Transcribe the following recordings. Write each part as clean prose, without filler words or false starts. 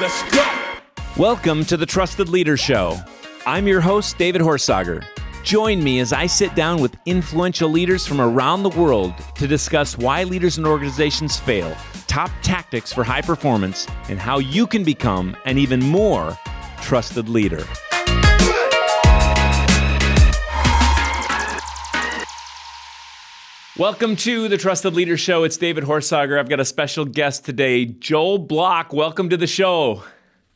Let's go. Welcome to the Trusted Leader Show. I'm your host, David Horsager. Join me as I sit down with influential leaders from around the world to discuss why leaders and organizations fail, top tactics for high performance, and how you can become an even more trusted leader. Welcome to the Trusted Leader Show. It's David Horsager. I've got a special guest today, Joel Block. Welcome to the show.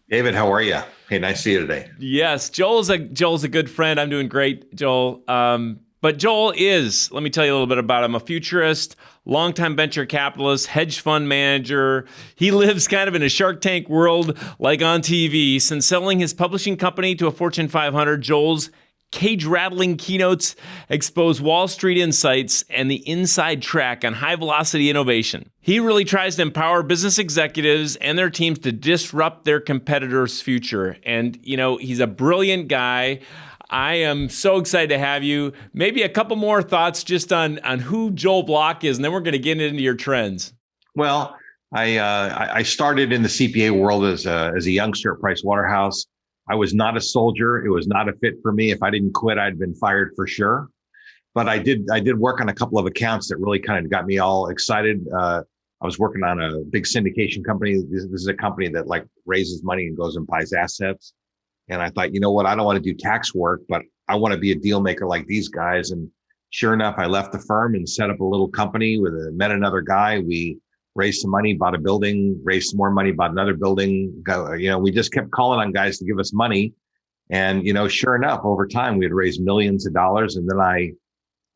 David, how are you? Hey, nice to see you today. Yes, Joel's a good friend. I'm doing great, Joel. But Joel is, let me tell you a little bit about him, a futurist, longtime venture capitalist, hedge fund manager. He lives kind of in a Shark Tank world like on TV. Since selling his publishing company to a Fortune 500, Joel's cage-rattling keynotes expose Wall Street insights and the inside track on high-velocity innovation. He really tries to empower business executives and their teams to disrupt their competitors' future. And, you know, he's a brilliant guy. I am so excited to have you. Maybe a couple more thoughts just on who Joel Block is, and then we're going to get into your trends. Well, I started in the CPA world as a youngster at Price Waterhouse. I was not a soldier. It was not a fit for me. If I didn't quit, I'd been fired for sure. But I did work on a couple of accounts that really kind of got me all excited. I was working on a big syndication company. This is a company that like raises money and goes and buys assets. And I thought, you know what? I don't want to do tax work, but I want to be a deal maker like these guys. And sure enough, I left the firm and set up a little company met another guy. We raised some money, bought a building, raised some more money, bought another building. We just kept calling on guys to give us money. And, sure enough, over time, we had raised millions of dollars. And then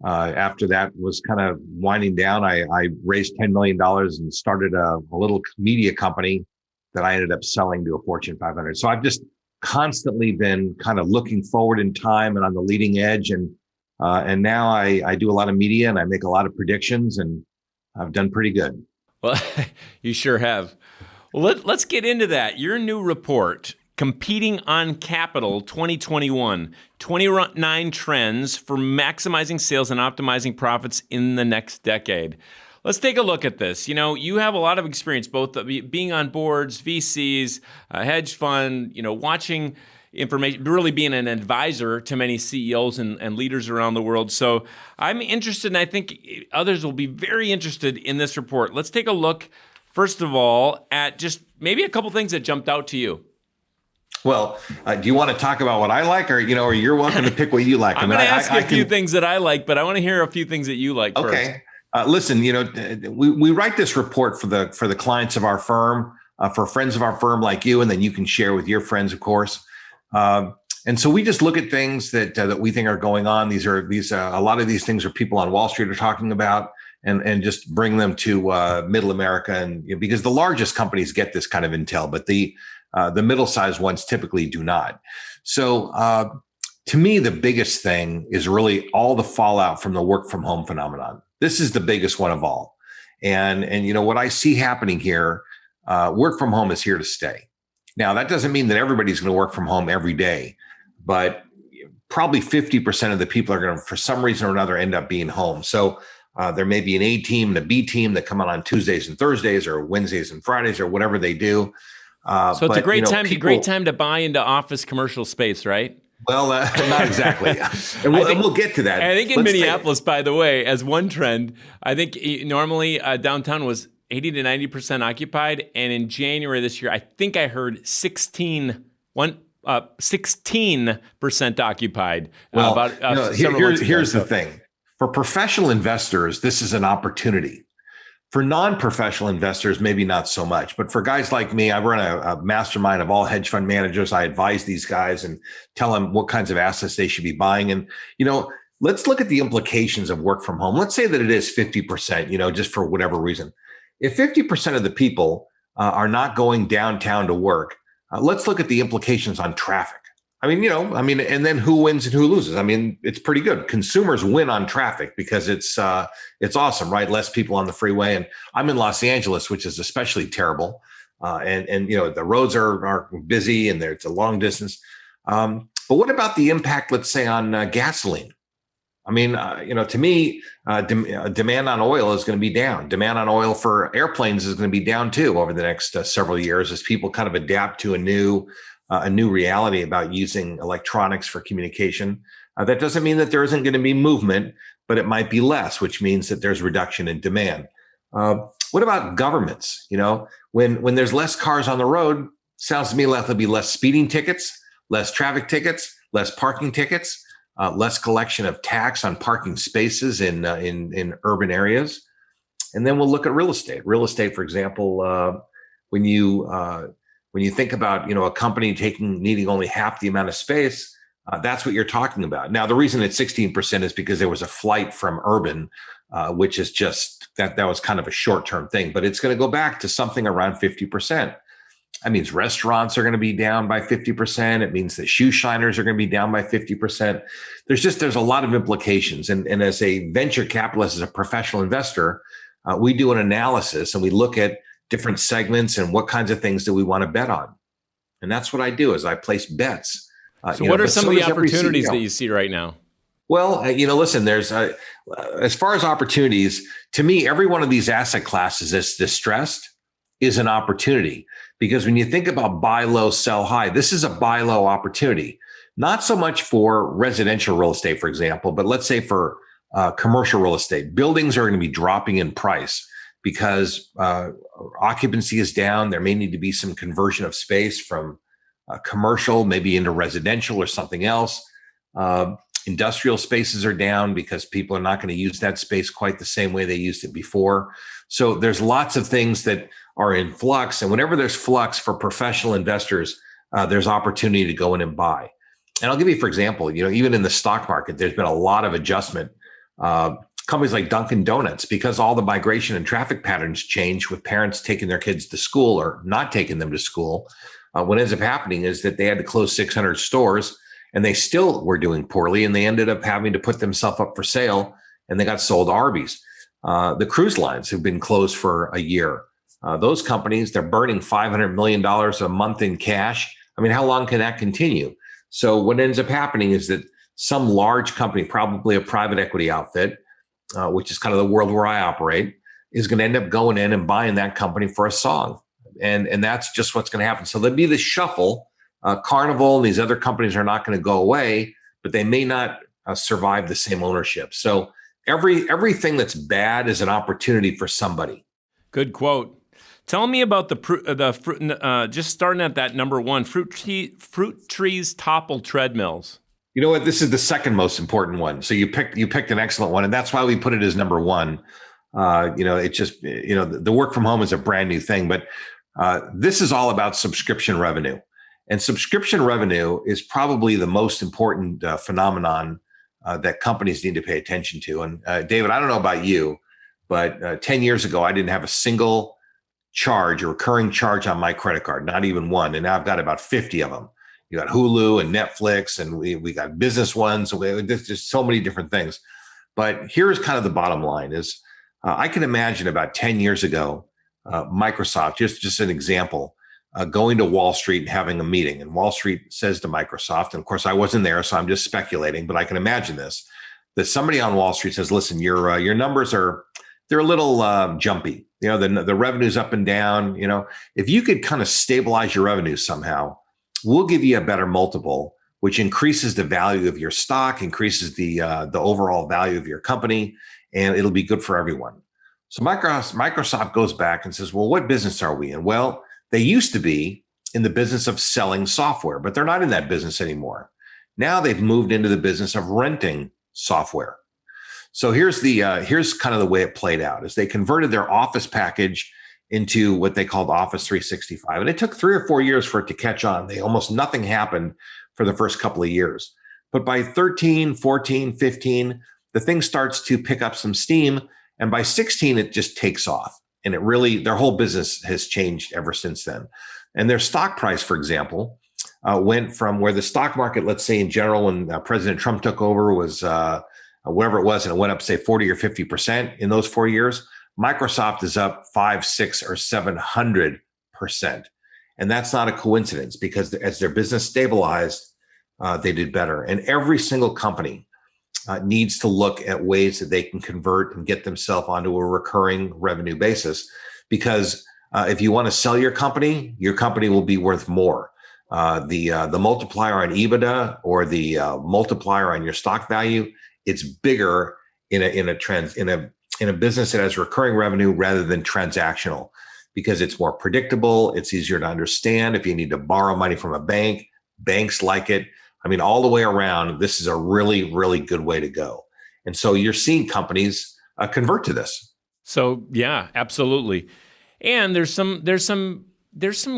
after that was kind of winding down, I raised $10 million and started a little media company that I ended up selling to a Fortune 500. So I've just constantly been kind of looking forward in time and on the leading edge. And now I do a lot of media and I make a lot of predictions, and I've done pretty good. Well, you sure have. Well, let's get into that. Your new report, Competing on Capital 2021, 29 Trends for Maximizing Sales and Optimizing Profits in the Next Decade. Let's take a look at this. You have a lot of experience, both being on boards, VCs, hedge fund, watching information, really being an advisor to many CEOs and leaders around the world. So I'm interested, and I think others will be very interested in this report. Let's take a look, first of all, at just maybe a couple things that jumped out to you. Well, do you want to talk about what I like, or you're welcome to pick what you like? I'm going to ask you a few things that I like, but I want to hear a few things that you like first. Okay. Listen, we write this report for the clients of our firm, for friends of our firm like you, and then you can share with your friends, of course. And so we just look at things that we think are going on. A lot of these things are people on Wall Street are talking about, and just bring them to middle America, and because the largest companies get this kind of intel, but the middle-sized ones typically do not. So to me, the biggest thing is really all the fallout from the work from home phenomenon. This is the biggest one of all. And what I see happening here, work from home is here to stay. Now, that doesn't mean that everybody's going to work from home every day, but probably 50% of the people are going to, for some reason or another, end up being home. So there may be an A team and a B team that come out on Tuesdays and Thursdays or Wednesdays and Fridays or whatever they do. So it's a great time to buy into office commercial space, right? Well, not exactly. And we'll get to that. I think in Minneapolis, by the way, as one trend, I think normally downtown was 80 to 90% occupied. And in January this year, I think I heard 16% occupied. Well, here's the thing. For professional investors, this is an opportunity. For non-professional investors, maybe not so much. But for guys like me, I run a mastermind of all hedge fund managers. I advise these guys and tell them what kinds of assets they should be buying. And, let's look at the implications of work from home. Let's say that it is 50%, just for whatever reason. If 50% of the people are not going downtown to work, let's look at the implications on traffic. And then who wins and who loses? It's pretty good. Consumers win on traffic because it's awesome, right? Less people on the freeway. And I'm in Los Angeles, which is especially terrible. And the roads are busy and it's a long distance. But what about the impact, let's say, on gasoline? I mean, to me, demand on oil is going to be down. Demand on oil for airplanes is going to be down too over the next several years as people kind of adapt to a new reality about using electronics for communication. That doesn't mean that there isn't going to be movement, but it might be less, which means that there's reduction in demand. What about governments? When there's less cars on the road, sounds to me like there'll be less speeding tickets, less traffic tickets, less parking tickets, less collection of tax on parking spaces in urban areas. And then we'll look at real estate. Real estate, for example, when you think about a company needing only half the amount of space, that's what you're talking about. Now, the reason it's 16% is because there was a flight from urban, which is just that was kind of a short-term thing, but it's going to go back to something around 50%. That means restaurants are going to be down by 50%. It means that shoe shiners are going to be down by 50%. There's a lot of implications. And as a venture capitalist, as a professional investor, we do an analysis and we look at different segments and what kinds of things do we want to bet on. And that's what I do is I place bets. So what are some of the opportunities that you see right now? Well, listen, there's as far as opportunities, to me, every one of these asset classes that's distressed is an opportunity. Because when you think about buy low, sell high, this is a buy low opportunity. Not so much for residential real estate, for example, but let's say for commercial real estate. Buildings are going to be dropping in price because occupancy is down. There may need to be some conversion of space from commercial, maybe into residential or something else. Industrial spaces are down because people are not going to use that space quite the same way they used it before. So there's lots of things that are in flux. And whenever there's flux for professional investors, there's opportunity to go in and buy. And I'll give you, for example, even in the stock market, there's been a lot of adjustment. Companies like Dunkin' Donuts, because all the migration and traffic patterns change with parents taking their kids to school or not taking them to school, what ends up happening is that they had to close 600 stores and they still were doing poorly. And they ended up having to put themselves up for sale and they got sold to Arby's. The cruise lines have been closed for a year. Those companies, they're burning $500 million a month in cash. I mean, how long can that continue? So what ends up happening is that some large company, probably a private equity outfit, which is kind of the world where I operate, is going to end up going in and buying that company for a song. And that's just what's going to happen. So there'll be this shuffle. Carnival and these other companies are not going to go away, but they may not survive the same ownership. So everything that's bad is an opportunity for somebody. Good quote. Tell me about the fruit. Just starting at that number one, fruit trees topple treadmills. You know what? This is the second most important one. So you picked an excellent one, and that's why we put it as number one. It just the work from home is a brand new thing, but this is all about subscription revenue, and subscription revenue is probably the most important phenomenon that companies need to pay attention to. And David, I don't know about you, but 10 years ago, I didn't have a single charge, a recurring charge on my credit card, not even one. And now I've got about 50 of them. You got Hulu and Netflix, and we got business ones. There's just so many different things. But here's kind of the bottom line is I can imagine about 10 years ago, Microsoft, just an example, going to Wall Street and having a meeting. And Wall Street says to Microsoft, and of course I wasn't there, so I'm just speculating, but I can imagine this, that somebody on Wall Street says, listen, your numbers they're a little jumpy. The revenue's up and down. If you could kind of stabilize your revenues somehow, we'll give you a better multiple, which increases the value of your stock, increases the overall value of your company, and it'll be good for everyone. So Microsoft goes back and says, well, what business are we in? Well, they used to be in the business of selling software, but they're not in that business anymore. Now they've moved into the business of renting software. So here's kind of the way it played out is they converted their Office package into what they called Office 365. And it took 3 or 4 years for it to catch on. Almost nothing happened for the first couple of years. But by 13, 14, 15, the thing starts to pick up some steam. And by 16, it just takes off. And their whole business has changed ever since then. And their stock price, for example, went from where the stock market, let's say in general, when President Trump took over was whatever it was, and it went up, say 40 or 50% in those 4 years. Microsoft is up 500, 600, or 700%. And that's not a coincidence because as their business stabilized, they did better. And every single company needs to look at ways that they can convert and get themselves onto a recurring revenue basis. Because if you want to sell your company will be worth more. The multiplier on EBITDA or the multiplier on your stock value, it's bigger in a business that has recurring revenue rather than transactional, because it's more predictable. It's easier to understand. If you need to borrow money from a bank, banks like it. I mean, all the way around, this is a really, really good way to go. And so you're seeing companies convert to this. So yeah, absolutely. And there's some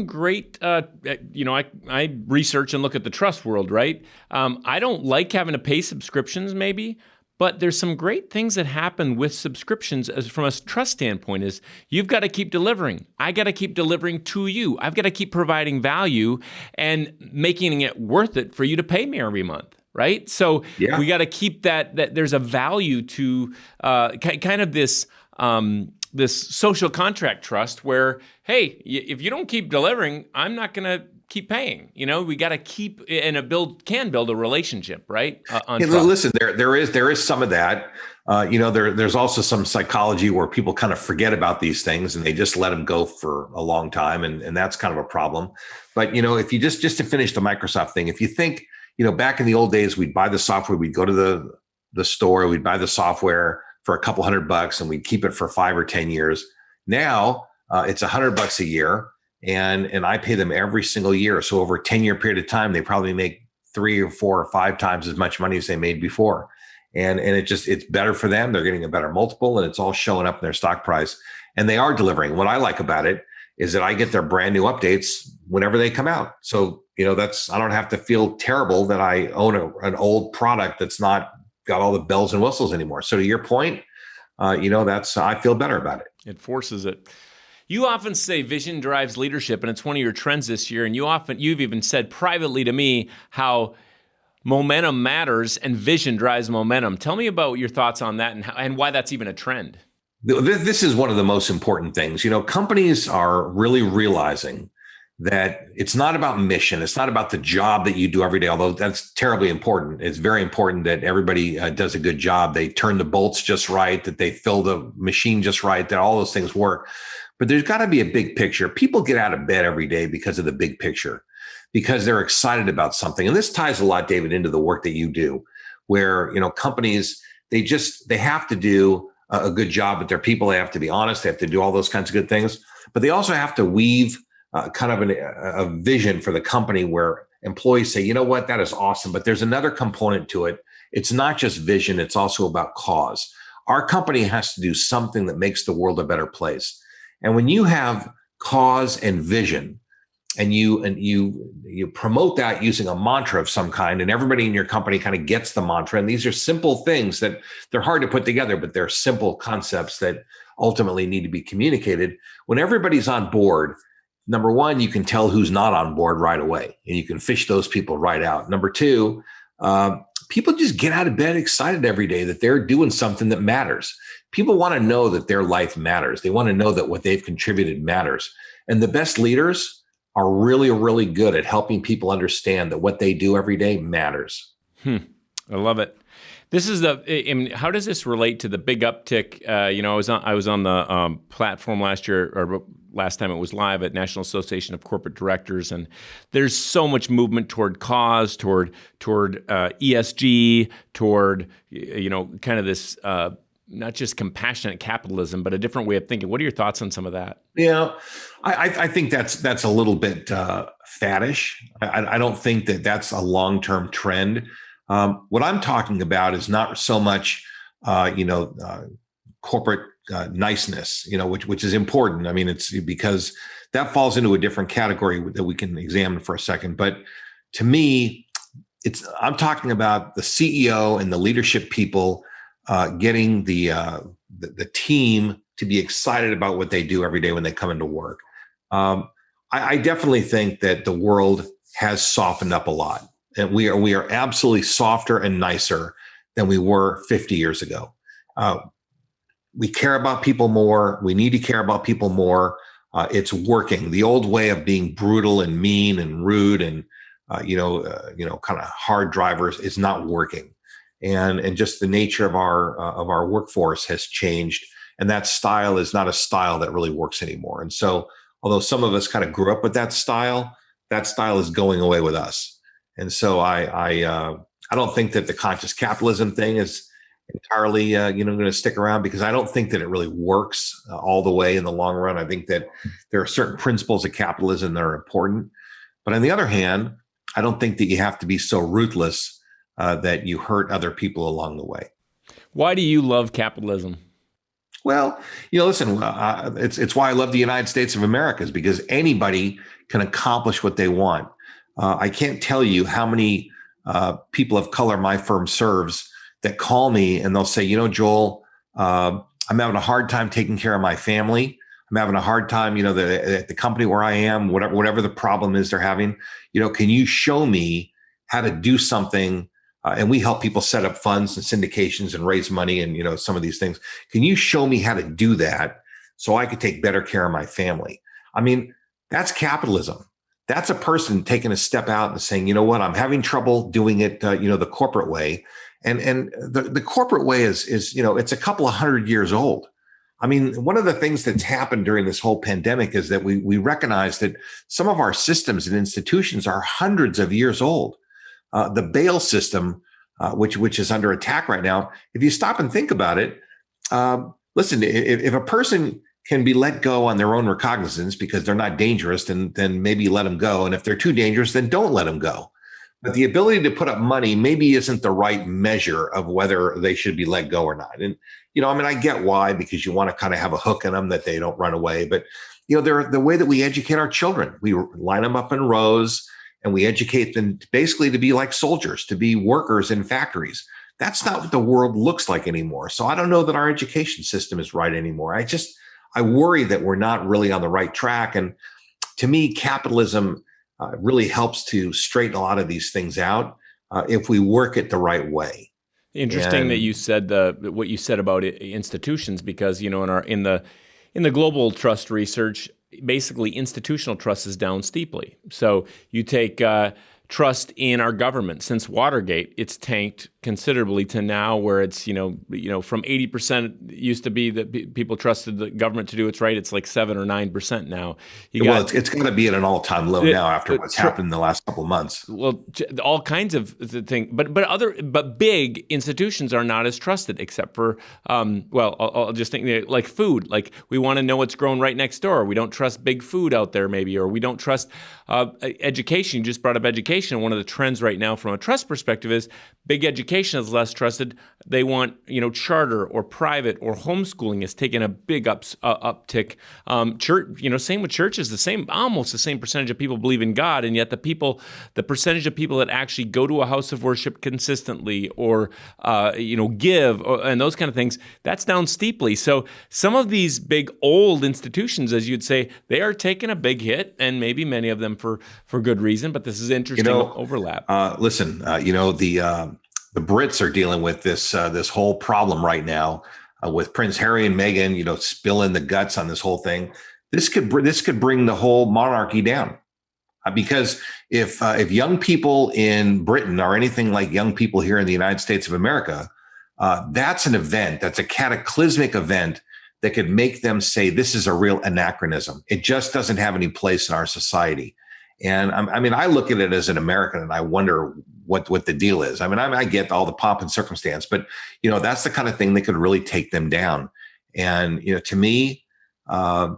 great, I research and look at the trust world, right? I don't like having to pay subscriptions maybe, but there's some great things that happen with subscriptions as from a trust standpoint is you've got to keep delivering. I got to keep delivering to you. I've got to keep providing value and making it worth it for you to pay me every month. Right. So we got to keep that there's a value to kind of this social contract trust where, hey, if you don't keep delivering, I'm not going to keep paying. We got to keep, and can build a relationship, right? Listen, there is some of that. There's also some psychology where people kind of forget about these things and they just let them go for a long time, and that's kind of a problem. But if you just to finish the Microsoft thing, if you think, back in the old days, we'd buy the software, we'd go to the store, we'd buy the software for a couple $100 and we'd keep it for 5 or 10 years. Now it's $100 a year. And I pay them every single year. So over a 10-year period of time, they probably make 3 or 4 or 5 times as much money as they made before. And it's better for them. They're getting a better multiple, and it's all showing up in their stock price. And they are delivering. What I like about it is that I get their brand new updates whenever they come out. So, I don't have to feel terrible that I own an old product that's not got all the bells and whistles anymore. So to your point, I feel better about it. It forces it. You often say vision drives leadership, and it's one of your trends this year. And you've even said privately to me how momentum matters and vision drives momentum. Tell me about your thoughts on that and why that's even a trend. This is one of the most important things. Companies are really realizing that it's not about mission. It's not about the job that you do every day, although that's terribly important. It's very important that everybody does a good job. They turn the bolts just right, that they fill the machine just right, that all those things work. But there's got to be a big picture. People get out of bed every day because of the big picture, because they're excited about something. And this ties a lot, David, into the work that you do, where, companies, they have to do a good job with their people. They have to be honest. They have to do all those kinds of good things. But they also have to weave kind of a vision for the company where employees say, you know what, that is awesome. But there's another component to it. It's not just vision. It's also about cause. Our company has to do something that makes the world a better place. And when you have cause and vision, and you promote that using a mantra of some kind, and everybody in your company kind of gets the mantra, and these are simple things that they're hard to put together, but they're simple concepts that ultimately need to be communicated. When everybody's on board, number one, you can tell who's not on board right away, and you can fish those people right out. Number two, people just get out of bed excited every day that they're doing something that matters. People want to know that their life matters. They want to know that what they've contributed matters. And the best leaders are really, really good at helping people understand that what they do every day matters. I love it. This is how does this relate to the big uptick? I was on the platform last year, or last time it was live at National Association of Corporate Directors, and there's so much movement toward cause, toward ESG, toward kind of this not just compassionate capitalism, but a different way of thinking. What are your thoughts on some of that? Yeah, I think that's a little bit faddish. I don't think that that's a long-term trend. What I'm talking about is not so much, corporate niceness, which is important. I mean, it's because that falls into a different category that we can examine for a second. But to me, I'm talking about the CEO and the leadership people getting the team to be excited about what they do every day when they come into work. I definitely think that the world has softened up a lot, and we are absolutely softer and nicer than we were 50 years ago. We care about people more. We need to care about people more. It's working. The old way of being brutal and mean and rude and kind of hard drivers is not working. and just the nature of our workforce has changed, and that style is not a style that really works anymore. And so, although some of us kind of grew up with that style is going away with us. And so I don't think that the conscious capitalism thing is entirely going to stick around, because I don't think that it really works all the way in the long run. I think that there are certain principles of capitalism that are important, but on the other hand, I don't think that you have to be so ruthless that you hurt other people along the way. Why do you love capitalism? Well, listen, it's why I love the United States of America, is because anybody can accomplish what they want. I can't tell you how many people of color my firm serves that call me and they'll say, Joel, I'm having a hard time taking care of my family. I'm having a hard time, at the company where I am, whatever the problem is they're having, can you show me how to do something? And we help people set up funds and syndications and raise money and, some of these things. Can you show me how to do that so I could take better care of my family? I mean, that's capitalism. That's a person taking a step out and saying, what, I'm having trouble doing it, the corporate way. And the corporate way is it's a couple of 100 years old. I mean, one of the things that's happened during this whole pandemic is that we recognize that some of our systems and institutions are hundreds of years old. The bail system, which is under attack right now, if you stop and think about it, listen, if a person can be let go on their own recognizance because they're not dangerous, then maybe let them go. And if they're too dangerous, then don't let them go. But the ability to put up money maybe isn't the right measure of whether they should be let go or not. And, I get why, because you want to kind of have a hook in them that they don't run away. But, they're the way that we educate our children. We line them up in rows and we educate them basically to be like soldiers, to be workers in factories. That's not what the world looks like anymore. So I don't know that our education system is right anymore. I worry that we're not really on the right track. And to me, capitalism really helps to straighten a lot of these things out if we work it the right way. Interesting that you said what you said about institutions, because in the global trust research, basically institutional trust is down steeply. So you take trust in our government. Since Watergate, it's tanked considerably to now where it's, from 80% used to be that people trusted the government to do what's right. It's like 7 or 9% now. It's going to be at an all-time low now after what's happened in the last couple of months. Well, all kinds of things, but big institutions are not as trusted, except for, I'll just think like food. Like we want to know what's grown right next door. We don't trust big food out there, maybe, or we don't trust education. You just brought up education. One of the trends right now from a trust perspective is big education is less trusted. They want, charter or private or homeschooling has taken a big uptick. Church, same with churches, almost the same percentage of people believe in God, and yet the percentage of people that actually go to a house of worship consistently or give and those kind of things, that's down steeply. So some of these big old institutions, as you'd say, they are taking a big hit, and maybe many of them for good reason. But this is interesting overlap. Listen, the Brits are dealing with this whole problem right now with Prince Harry and Meghan, spilling the guts on this whole thing. This could bring the whole monarchy down, because if young people in Britain are anything like young people here in the United States of America, that's an event, that's a cataclysmic event that could make them say this is a real anachronism. It just doesn't have any place in our society. And I look at it as an American and I wonder what the deal is. I get all the pomp and circumstance, but, that's the kind of thing that could really take them down. And, to me, the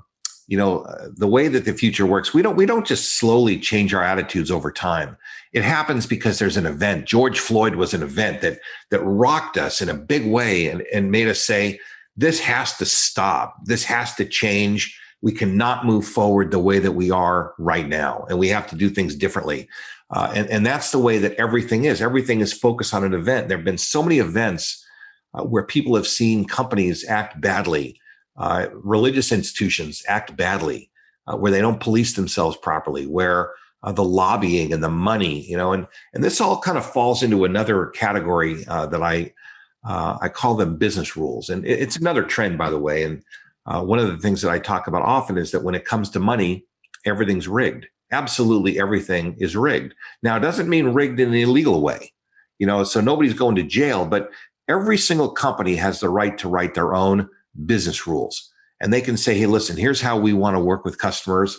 way that the future works, we don't just slowly change our attitudes over time. It happens because there's an event. George Floyd was an event that rocked us in a big way and made us say, this has to stop. This has to change. We cannot move forward the way that we are right now, and we have to do things differently. And that's the way that everything is. Everything is focused on an event. There have been so many events where people have seen companies act badly, religious institutions act badly, where they don't police themselves properly, where the lobbying and the money, and this all kind of falls into another category that I call them business rules. And it's another trend, by the way. And one of the things that I talk about often is that when it comes to money, everything's rigged. Absolutely everything is rigged. Now, it doesn't mean rigged in an illegal way. So nobody's going to jail, but every single company has the right to write their own business rules. And they can say, hey, listen, here's how we want to work with customers.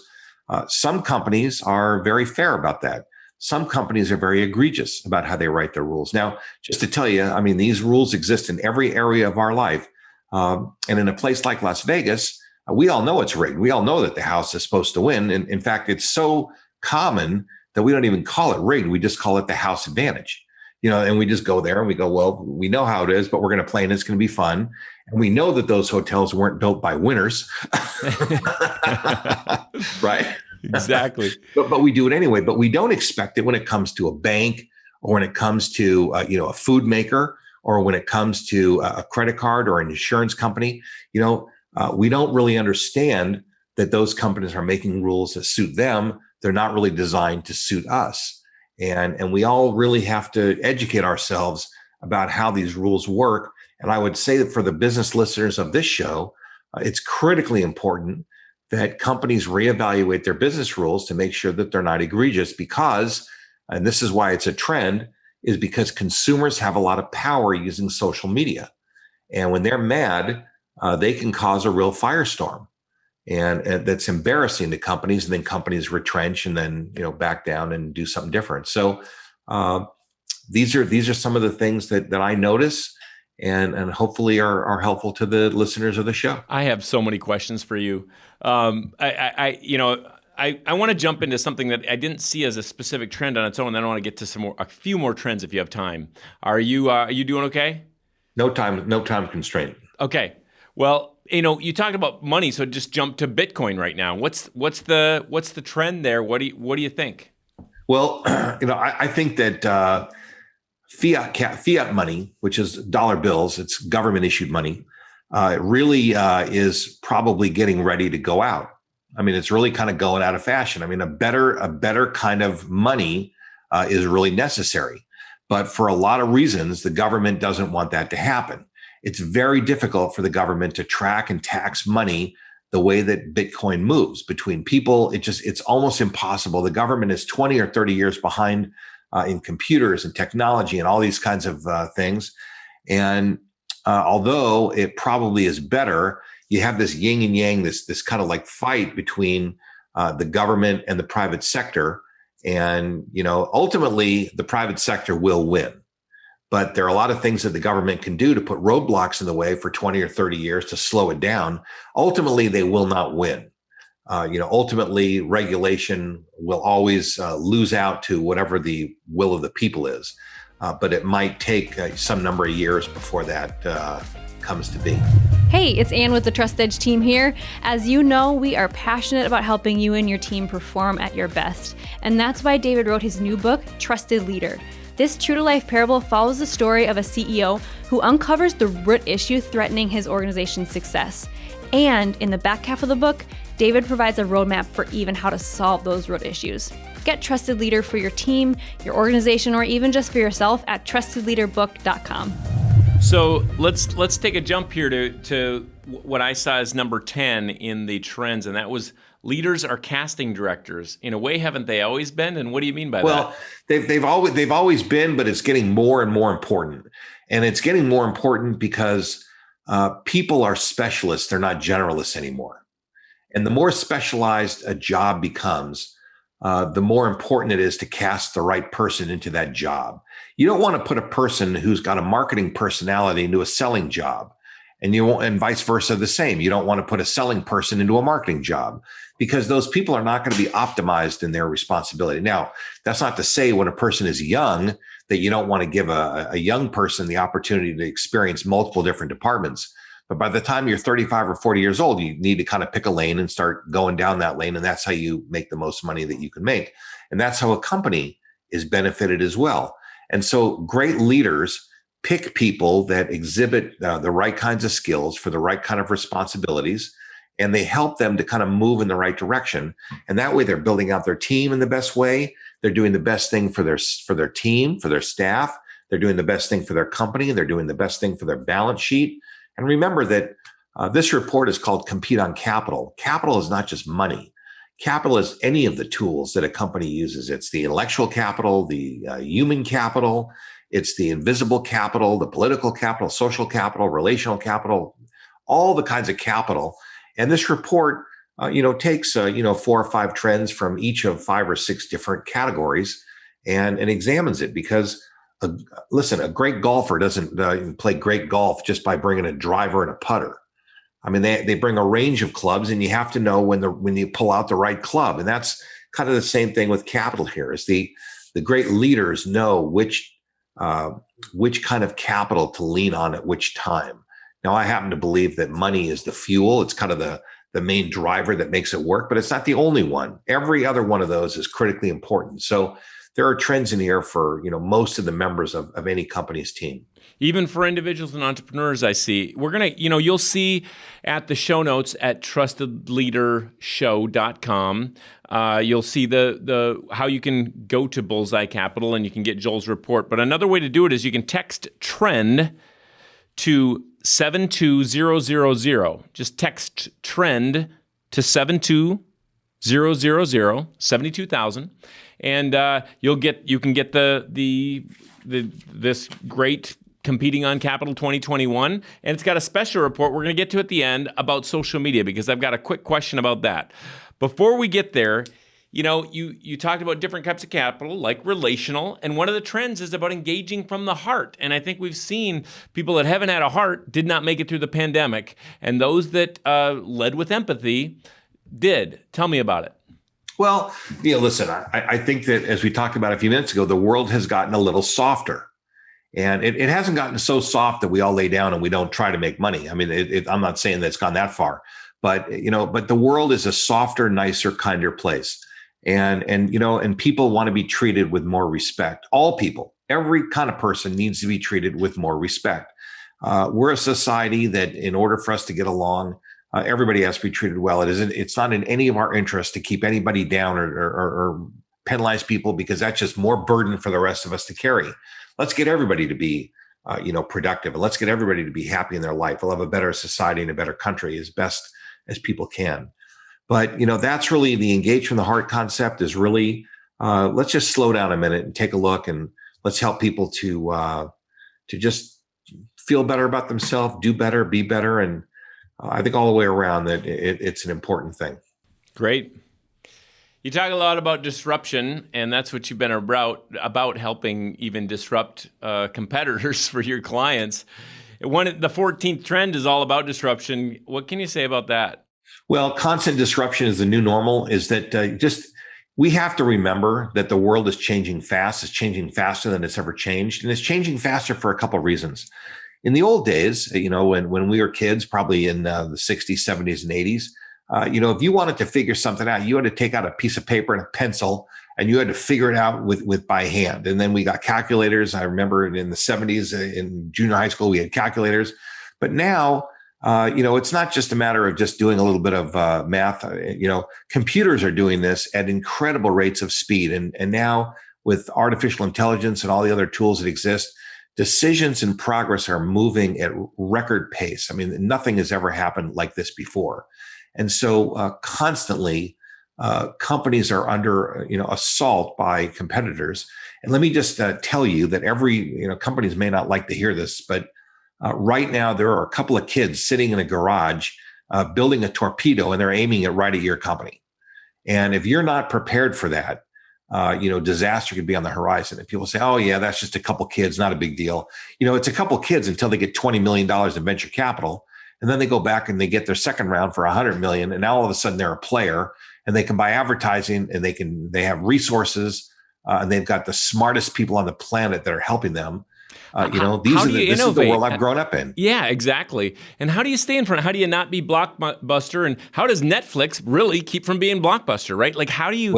Some companies are very fair about that. Some companies are very egregious about how they write their rules. Now, just to tell you, these rules exist in every area of our life. And in a place like Las Vegas, we all know it's rigged. We all know that the house is supposed to win. And in fact, it's so common that we don't even call it rigged. We just call it the house advantage. And we just go there and we go, well, we know how it is, but we're going to play and it's going to be fun. And we know that those hotels weren't built by winners. Right? Exactly. But we do it anyway. But we don't expect it when it comes to a bank or when it comes to, a food maker or when it comes to a credit card or an insurance company. We don't really understand that those companies are making rules that suit them. They're not really designed to suit us. And we all really have to educate ourselves about how these rules work. And I would say that for the business listeners of this show, it's critically important that companies reevaluate their business rules to make sure that they're not egregious because, and this is why it's a trend, is because consumers have a lot of power using social media. And when they're mad, they can cause a real firestorm. And that's embarrassing to companies, and then companies retrench and then back down and do something different. So these are some of the things that I notice, and hopefully are helpful to the listeners of the show. I have so many questions for you. I want to jump into something that I didn't see as a specific trend on its own. Then I want to get to a few more trends if you have time. Are you doing okay? No time constraint. Okay. Well, you talked about money, so just jump to Bitcoin right now. What's the trend there? What do you think? Well, I think that fiat money, which is dollar bills, it's government issued money, really is probably getting ready to go out. It's really kind of going out of fashion. A better kind of money is really necessary, but for a lot of reasons, the government doesn't want that to happen. It's very difficult for the government to track and tax money the way that Bitcoin moves between people. It's almost impossible. The government is 20 or 30 years behind in computers and technology and all these kinds of things. And although it probably is better, you have this yin and yang, this kind of like fight between the government and the private sector. And, ultimately the private sector will win. But there are a lot of things that the government can do to put roadblocks in the way for 20 or 30 years to slow it down. Ultimately, they will not win. Ultimately, regulation will always lose out to whatever the will of the people is. But it might take some number of years before that comes to be. Hey, it's Ann with the Trust Edge team here. As you know, we are passionate about helping you and your team perform at your best. And that's why David wrote his new book, Trusted Leader. This true-to-life parable follows the story of a CEO who uncovers the root issue threatening his organization's success. And in the back half of the book, David provides a roadmap for even how to solve those root issues. Get Trusted Leader for your team, your organization, or even just for yourself at trustedleaderbook.com. So let's take a jump here to what I saw as number 10 in the trends, and that was leaders are casting directors. In a way, haven't they always been? And what do you mean by that? Well, they've always been, but it's getting more and more important. And it's getting more important because people are specialists. They're not generalists anymore. And the more specialized a job becomes, the more important it is to cast the right person into that job. You don't want to put a person who's got a marketing personality into a selling job. And vice versa, the same. You don't want to put a selling person into a marketing job because those people are not going to be optimized in their responsibility. Now, that's not to say when a person is young that you don't want to give a young person the opportunity to experience multiple different departments. But by the time you're 35 or 40 years old, you need to kind of pick a lane and start going down that lane. And that's how you make the most money that you can make. And that's how a company is benefited as well. And so great leaders pick people that exhibit the right kinds of skills for the right kind of responsibilities, and they help them to kind of move in the right direction. And that way they're building out their team in the best way. They're doing the best thing for their team, for their staff. They're doing the best thing for their company. They're doing the best thing for their balance sheet. And remember that this report is called Compete on Capital. Capital is not just money. Capital is any of the tools that a company uses. It's the intellectual capital, the human capital. It's the invisible capital, the political capital, social capital, relational capital, all the kinds of capital. And this report, takes 4 or 5 trends from each of 5 or 6 different categories and examines it. Because, listen, a great golfer doesn't play great golf just by bringing a driver and a putter. I mean, they bring a range of clubs, and you have to know when you pull out the right club. And that's kind of the same thing with capital here. Is the great leaders know which kind of capital to lean on at which time. Now, I happen to believe that money is the fuel. It's kind of the main driver that makes it work, but it's not the only one. Every other one of those is critically important. So there are trends in here for most of the members of any company's team. Even for individuals and entrepreneurs, I see. We're going to, you'll see at the show notes at trustedleadershow.com, you'll see the how you can go to Bullseye Capital and you can get Joel's report. But another way to do it is you can text TREND to 72000. Just text TREND to 72000, 72,000. And you can get this great Competing on Capital 2021, and it's got a special report we're going to get to at the end about social media, because I've got a quick question about that. Before we get there, you talked about different types of capital, like relational, and one of the trends is about engaging from the heart. And I think we've seen people that haven't had a heart did not make it through the pandemic, and those that led with empathy did. Tell me about it. Well, listen, I think that, as we talked about a few minutes ago, the world has gotten a little softer. And it hasn't gotten so soft that we all lay down and we don't try to make money. I mean, I'm not saying that it's gone that far, but the world is a softer, nicer, kinder place. And people want to be treated with more respect. All people, every kind of person needs to be treated with more respect. We're a society that, in order for us to get along, everybody has to be treated well. It's not in any of our interests to keep anybody down or penalize people, because that's just more burden for the rest of us to carry. Let's get everybody to be, productive, and let's get everybody to be happy in their life. We'll have a better society and a better country as best as people can. But, that's really the engage from the heart concept is really, let's just slow down a minute and take a look, and let's help people to just feel better about themselves, do better, be better. And I think all the way around that it's an important thing. Great. You talk a lot about disruption, and that's what you've been about helping even disrupt competitors for your clients. The 14th trend is all about disruption. What can you say about that? Well, constant disruption is the new normal. Is that we have to remember that the world is changing fast. It's changing faster than it's ever changed, and it's changing faster for a couple of reasons. In the old days, when we were kids, probably in the 60s, 70s, and 80s, if you wanted to figure something out, you had to take out a piece of paper and a pencil, and you had to figure it out with by hand. And then we got calculators. I remember in the 70s in junior high school, we had calculators. But now, it's not just a matter of just doing a little bit of math. Computers are doing this at incredible rates of speed. And now with artificial intelligence and all the other tools that exist, decisions and progress are moving at record pace. I mean, nothing has ever happened like this before. And so constantly, companies are under assault by competitors. And let me just tell you that companies may not like to hear this, but right now there are a couple of kids sitting in a garage building a torpedo, and they're aiming it right at your company. And if you're not prepared for that, disaster could be on the horizon. And people say, oh yeah, that's just a couple kids, not a big deal. It's a couple kids until they get $20 million in venture capital. And then they go back and they get their second round for $100 million. And now all of a sudden they're a player, and they can buy advertising, and they have resources, and they've got the smartest people on the planet that are helping them. This is the world I've grown up in. Yeah, exactly. And how do you stay in front? How do you not be Blockbuster? And how does Netflix really keep from being Blockbuster, right? Like, how do you,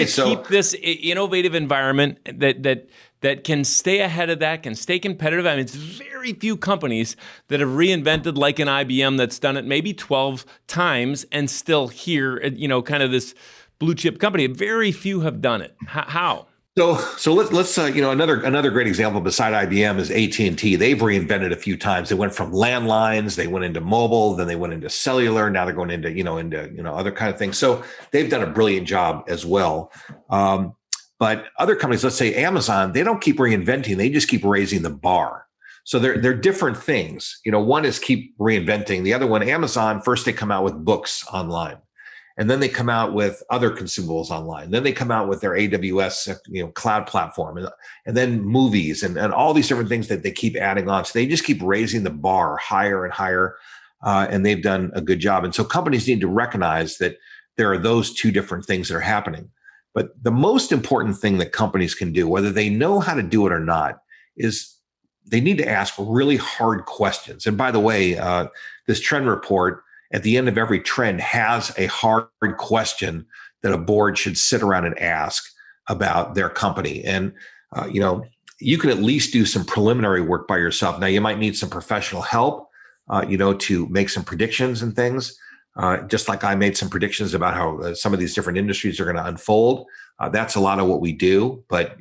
keep this innovative environment that can stay ahead of that, can stay competitive? I mean, it's very few companies that have reinvented like an IBM that's done it maybe 12 times and still here, kind of this blue chip company. Very few have done it. How? So let's another great example beside IBM is AT&T. They've reinvented a few times. They went from landlines, they went into mobile, then they went into cellular. Now they're going into other kind of things. So they've done a brilliant job as well. But other companies, let's say Amazon, they don't keep reinventing. They just keep raising the bar. So they're different things. One is keep reinventing. The other one, Amazon, first they come out with books online. And then they come out with other consumables online. Then they come out with their AWS, cloud platform, and then movies and all these different things that they keep adding on. So they just keep raising the bar higher and higher, and they've done a good job. And so companies need to recognize that there are those two different things that are happening. But the most important thing that companies can do, whether they know how to do it or not, is they need to ask really hard questions. And by the way, this trend report at the end of every trend has a hard question that a board should sit around and ask about their company. And, you can at least do some preliminary work by yourself. Now, you might need some professional help, to make some predictions and things, just like I made some predictions about how some of these different industries are going to unfold. That's a lot of what we do. But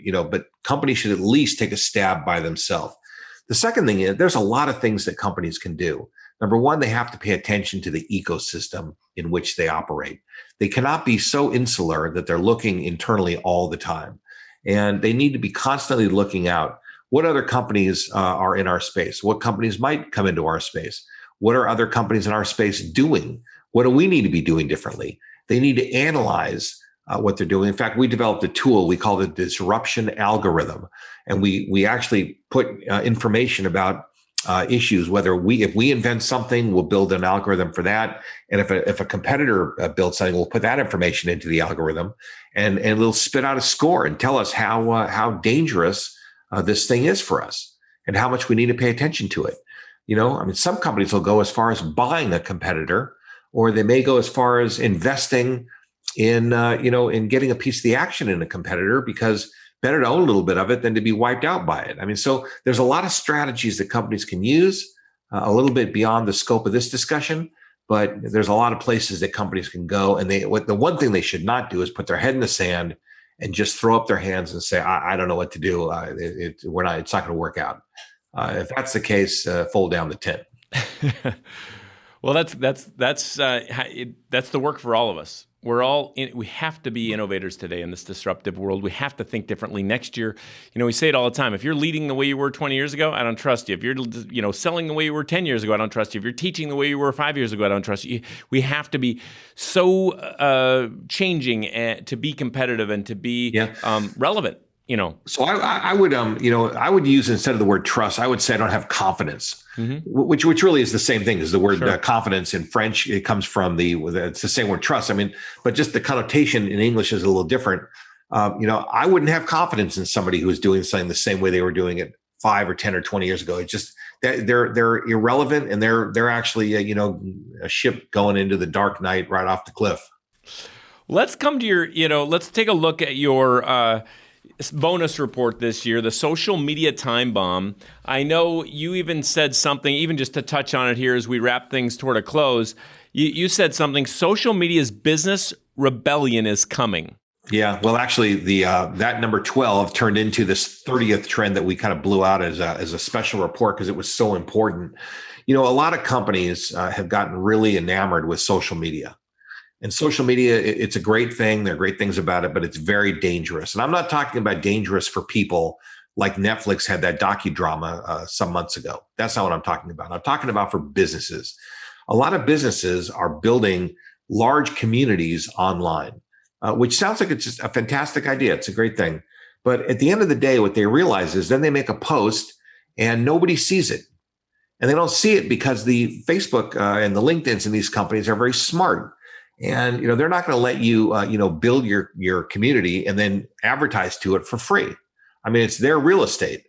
companies should at least take a stab by themselves. The second thing is there's a lot of things that companies can do. Number one, they have to pay attention to the ecosystem in which they operate. They cannot be so insular that they're looking internally all the time. And they need to be constantly looking out. What other companies are in our space? What companies might come into our space? What are other companies in our space doing? What do we need to be doing differently? They need to analyze what they're doing. In fact, we developed a tool, we call it disruption algorithm. And we actually put information about issues, if we invent something, we'll build an algorithm for that. And if a competitor builds something, we'll put that information into the algorithm, and it'll spit out a score and tell us how dangerous this thing is for us and how much we need to pay attention to it. Some companies will go as far as buying a competitor, or they may go as far as investing in getting a piece of the action in a competitor, because better to own a little bit of it than to be wiped out by it. So there's a lot of strategies that companies can use, a little bit beyond the scope of this discussion, but there's a lot of places that companies can go. And the one thing they should not do is put their head in the sand and just throw up their hands and say, I don't know what to do. It's not going to work out. If that's the case, fold down the tent. Well, that's the work for all of us. We have to be innovators today in this disruptive world. We have to think differently. Next year, we say it all the time. If you're leading the way you were 20 years ago, I don't trust you. If you're, selling the way you were 10 years ago, I don't trust you. If you're teaching the way you were 5 years ago, I don't trust you. We have to be so changing to be competitive and to be relevant. So I would use, instead of the word trust, I would say I don't have confidence, which really is the same thing as the word confidence in French. It comes from it's the same word trust. But just the connotation in English is a little different. I wouldn't have confidence in somebody who is doing something the same way they were doing it 5 or 10 or 20 years ago. It's just they're irrelevant, and they're actually a ship going into the dark night right off the cliff. Let's come to your let's take a look at your bonus report this year, the social media time bomb. I know you even said something, even just to touch on it here as we wrap things toward a close. You said something, social media's business rebellion is coming. Yeah, well, actually, that number 12 turned into this 30th trend that we kind of blew out as a special report because it was so important. A lot of companies have gotten really enamored with social media. And social media, it's a great thing. There are great things about it, but it's very dangerous. And I'm not talking about dangerous for people like Netflix had that docudrama some months ago. That's not what I'm talking about. I'm talking about for businesses. A lot of businesses are building large communities online, which sounds like it's just a fantastic idea. It's a great thing. But at the end of the day, what they realize is then they make a post and nobody sees it. And they don't see it because the Facebook and the LinkedIn's in these companies are very smart. And they're not going to let you build your community and then advertise to it for free. It's their real estate.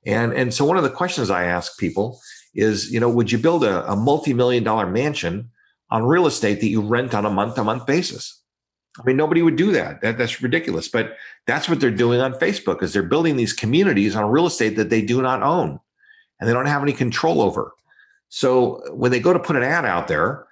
And so one of the questions I ask people is, would you build a multi-million-dollar mansion on real estate that you rent on a month-to-month basis? Nobody would do that. That's ridiculous. But that's what they're doing on Facebook, is they're building these communities on real estate that they do not own and they don't have any control over. So when they go to put an ad out there,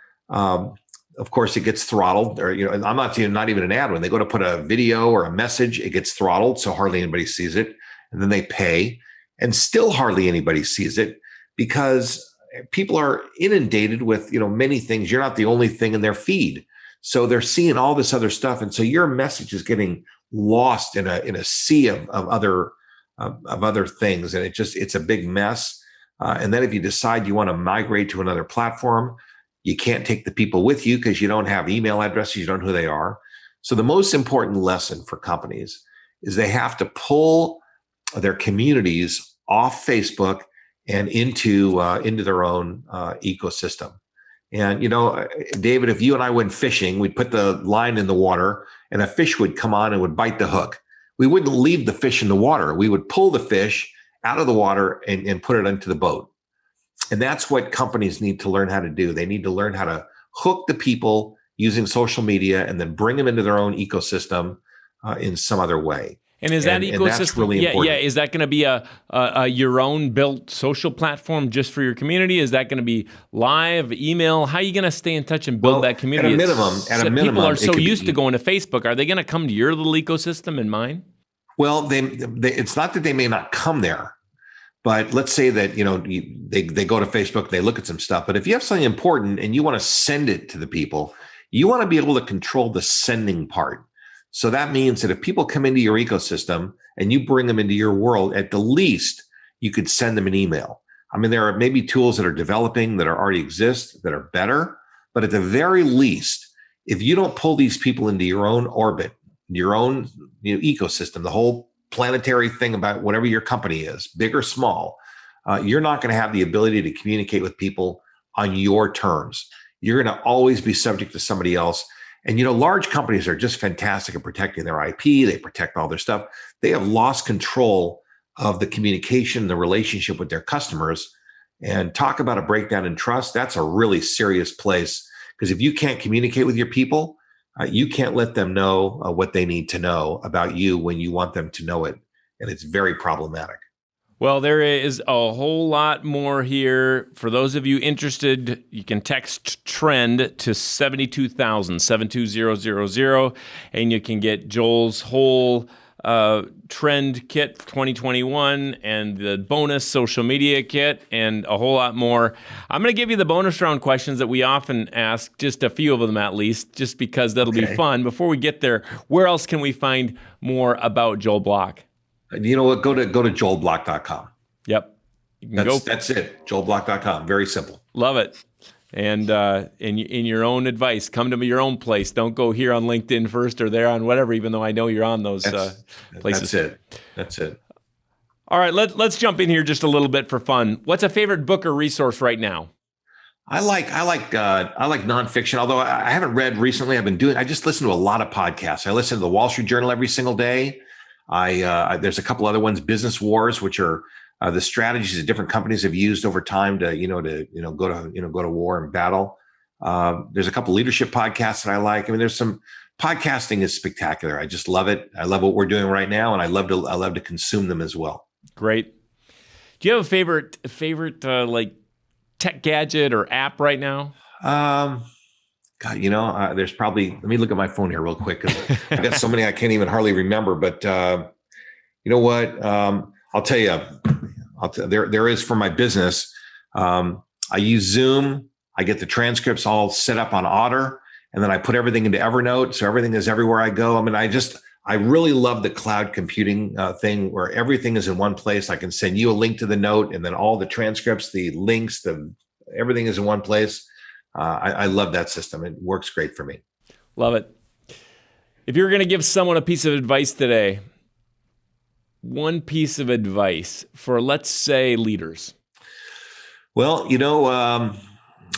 of course, it gets throttled, or, I'm not even an ad. When they go to put a video or a message, it gets throttled. So hardly anybody sees it. And then they pay and still hardly anybody sees it because people are inundated with, many things. You're not the only thing in their feed. So they're seeing all this other stuff. And so your message is getting lost in a sea of other things, and it's a big mess. And then if you decide you want to migrate to another platform, you can't take the people with you because you don't have email addresses, you don't know who they are. So the most important lesson for companies is they have to pull their communities off Facebook and into their own ecosystem. And, David, if you and I went fishing, we'd put the line in the water and a fish would come on and would bite the hook. We wouldn't leave the fish in the water. We would pull the fish out of the water and put it into the boat. And that's what companies need to learn how to do. They need to learn how to hook the people using social media and then bring them into their own ecosystem in some other way. And is that ecosystem? And that's really important. Is that going to be a your own built social platform just for your community? Is that going to be live, email? How are you going to stay in touch and build that community? At a minimum, people are so used to going to Facebook. Are they going to come to your little ecosystem and mine? Well, they it's not that they may not come there, but let's say that they go to Facebook, they look at some stuff. But if you have something important and you want to send it to the people, you want to be able to control the sending part. So that means that if people come into your ecosystem and you bring them into your world, at the least, you could send them an email. I mean, there are maybe tools that are developing that already exist that are better, but at the very least, if you don't pull these people into your own orbit, your own ecosystem, the whole planetary thing about whatever your company is, big or small, you're not going to have the ability to communicate with people on your terms. You're going to always be subject to somebody else. And, large companies are just fantastic at protecting their IP. They protect all their stuff. They have lost control of the communication, the relationship with their customers. And talk about a breakdown in trust. That's a really serious place, because if you can't communicate with your people, you can't let them know what they need to know about you when you want them to know it. And it's very problematic. Well, there is a whole lot more here. For those of you interested, you can text TREND to 72000, 72000, and you can get Joel's whole Trend Kit 2021 and the bonus social media kit and a whole lot more. I'm going to give you the bonus round questions that we often ask, just a few of them at least, just because that'll be fun. Before we get there, where else can we find more about Joel Block? You know what? Go to joelblock.com. Yep. That's it. joelblock.com. Very simple. Love it. And in your own advice, come to your own place. Don't go here on LinkedIn first or there on whatever, even though I know you're on those places. That's it. All right, let's jump in here just a little bit for fun. What's a favorite book or resource right now? I like nonfiction, although I haven't read recently. I just listen to a lot of podcasts. I listen to the Wall Street Journal every single day. There's a couple other ones, Business Wars, which are the strategies that different companies have used over time to go to war and battle. There's a couple leadership podcasts that I like. I mean, there's some podcasting is spectacular. I just love it. I love what we're doing right now, and I love to consume them as well. Great. Do you have a favorite like tech gadget or app right now? God, there's probably, let me look at my phone here real quick, because I got so many I can't even hardly remember. But you know what? I'll tell you, there is for my business. I use Zoom. I get the transcripts all set up on Otter, and then I put everything into Evernote. So everything is everywhere I go. I mean, I really love the cloud computing thing where everything is in one place. I can send you a link to the note, and then all the transcripts, the links, everything is in one place. I love that system. It works great for me. Love it. If you're going to give someone a piece of advice today, one piece of advice for, let's say, leaders. Well,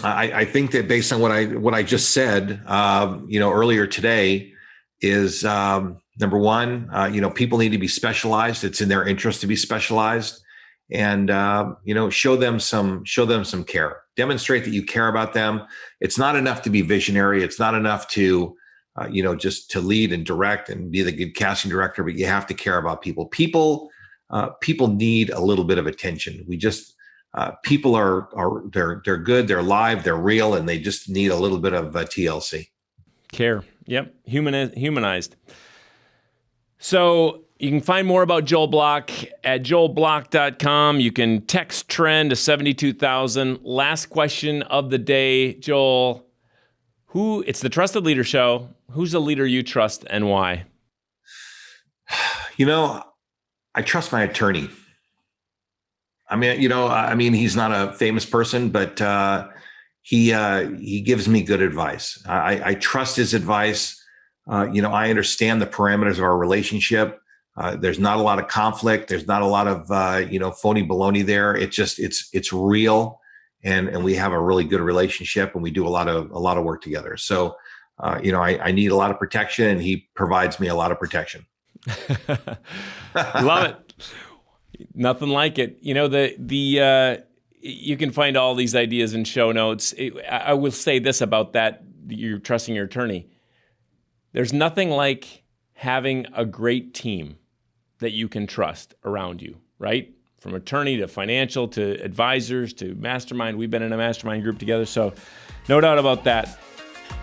I think that based on what I just said, earlier today, is number one, people need to be specialized. It's in their interest to be specialized, and show them some care. Demonstrate that you care about them. It's not enough to be visionary. It's not enough to just to lead and direct and be the good casting director, but you have to care about people. People need a little bit of attention. People they're good, they're live, they're real, and they just need a little bit of TLC. Care. Yep. Humanized. So you can find more about Joel Block at joelblock.com. You can text TREND to 72000. Last question of the day, Joel. It's the Trusted Leader Show. Who's the leader you trust and why? I trust my attorney. He's not a famous person, but he gives me good advice. I trust his advice. I understand the parameters of our relationship. There's not a lot of conflict. There's not a lot of phony baloney there. It's real, and we have a really good relationship, and we do a lot of work together. So, I need a lot of protection, and he provides me a lot of protection. Love it. Nothing like it. You can find all these ideas in show notes. I will say this about that, you're trusting your attorney. There's nothing like having a great team that you can trust around you, right? From attorney to financial to advisors to mastermind. We've been in a mastermind group together, so no doubt about that.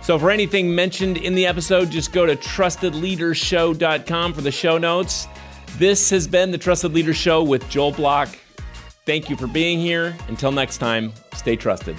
So for anything mentioned in the episode, just go to trustedleadershow.com for the show notes. This has been the Trusted Leader Show with Joel Block. Thank you for being here. Until next time, stay trusted.